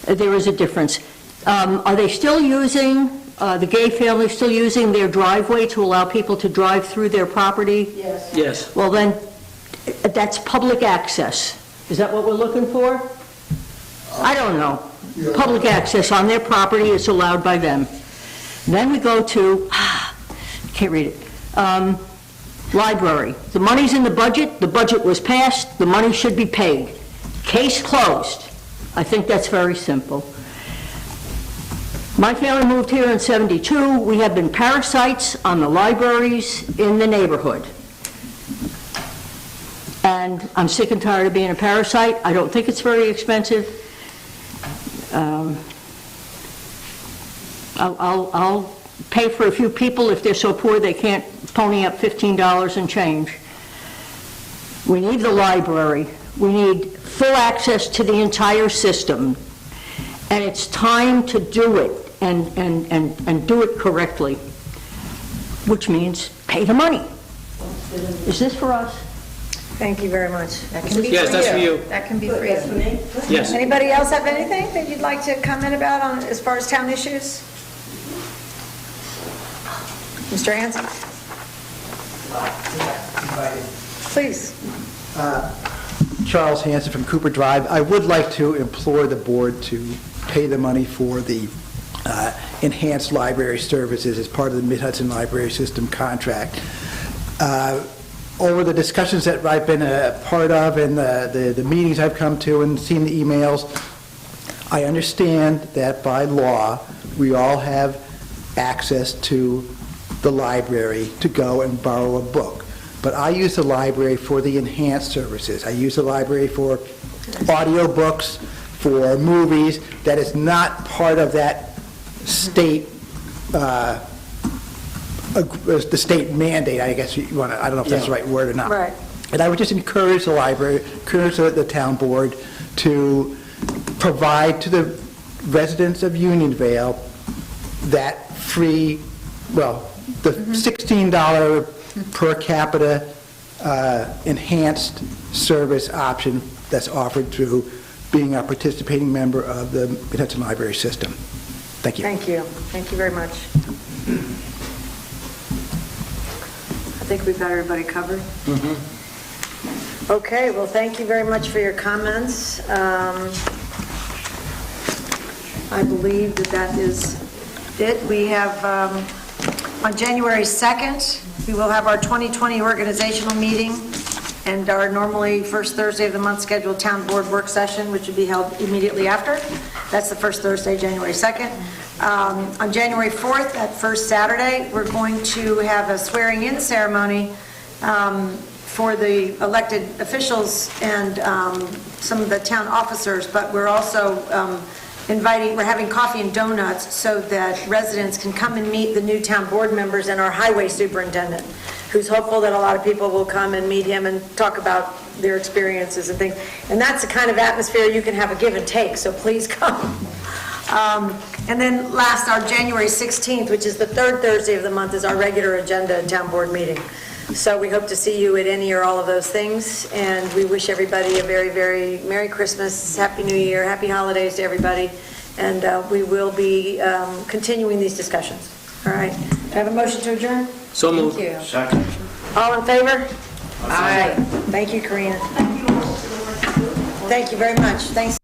There is a difference. Are they still using, the gay family still using their driveway to allow people to drive through their property? Yes. Yes. Well, then, that's public access. Is that what we're looking for? I don't know. Public access on their property is allowed by them. Then we go to, can't read it, library. The money's in the budget was passed, the money should be paid. Case closed. I think that's very simple. My family moved here in '72. We have been parasites on the libraries in the neighborhood. And I'm sick and tired of being a parasite. I don't think it's very expensive. I'll pay for a few people if they're so poor they can't pony up $15 and change. We need the library. We need full access to the entire system. And it's time to do it and do it correctly, which means pay the money. Is this for us? Thank you very much. That can be Yes, that's for you. That can be for you. Yes. Anybody else have anything that you'd like to comment about on, as far as town issues? Mr. Hanson? Please. Charles Hanson from Cooper Drive. I would like to implore the board to pay the money for the enhanced library services as part of the Mid-Hudson Library System contract. Over the discussions that I've been a part of and the meetings I've come to and seen the emails, I understand that by law, we all have access to the library to go and borrow a book. But I use the library for the enhanced services. I use the library for audiobooks, for movies. That is not part of that state, the state mandate, I guess you want to, I don't know if that's the right word or not. Right. And I would just encourage the library, encourage the town board to provide to the residents of Unionvale that free, well, the $16 per capita enhanced service option that's offered through being a participating member of the Mid-Hudson Library System. Thank you. Thank you. Thank you very much. I think we've got everybody covered. Okay, well, thank you very much for your comments. I believe that is it. We have, on January 2nd, we will have our 2020 organizational meeting and our normally first Thursday of the month scheduled town board work session, which would be held immediately after. That's the first Thursday, January 2nd. On January 4th, that first Saturday, we're going to have a swearing-in ceremony for the elected officials and some of the town officers, but we're also we're having coffee and donuts so that residents can come and meet the new town board members and our highway superintendent, who's hopeful that a lot of people will come and meet him and talk about their experiences and things. And that's the kind of atmosphere you can have a give and take, so please come. And then last, our January 16th, which is the third Thursday of the month, is our regular agenda and town board meeting. So we hope to see you at any or all of those things, and we wish everybody a very, very Merry Christmas, Happy New Year, Happy Holidays to everybody, and we will be continuing these discussions. All right. Do I have a motion to adjourn? So moved. Thank you. Second. All in favor? Aye. Thank you, Karina. Thank you very much. Thanks.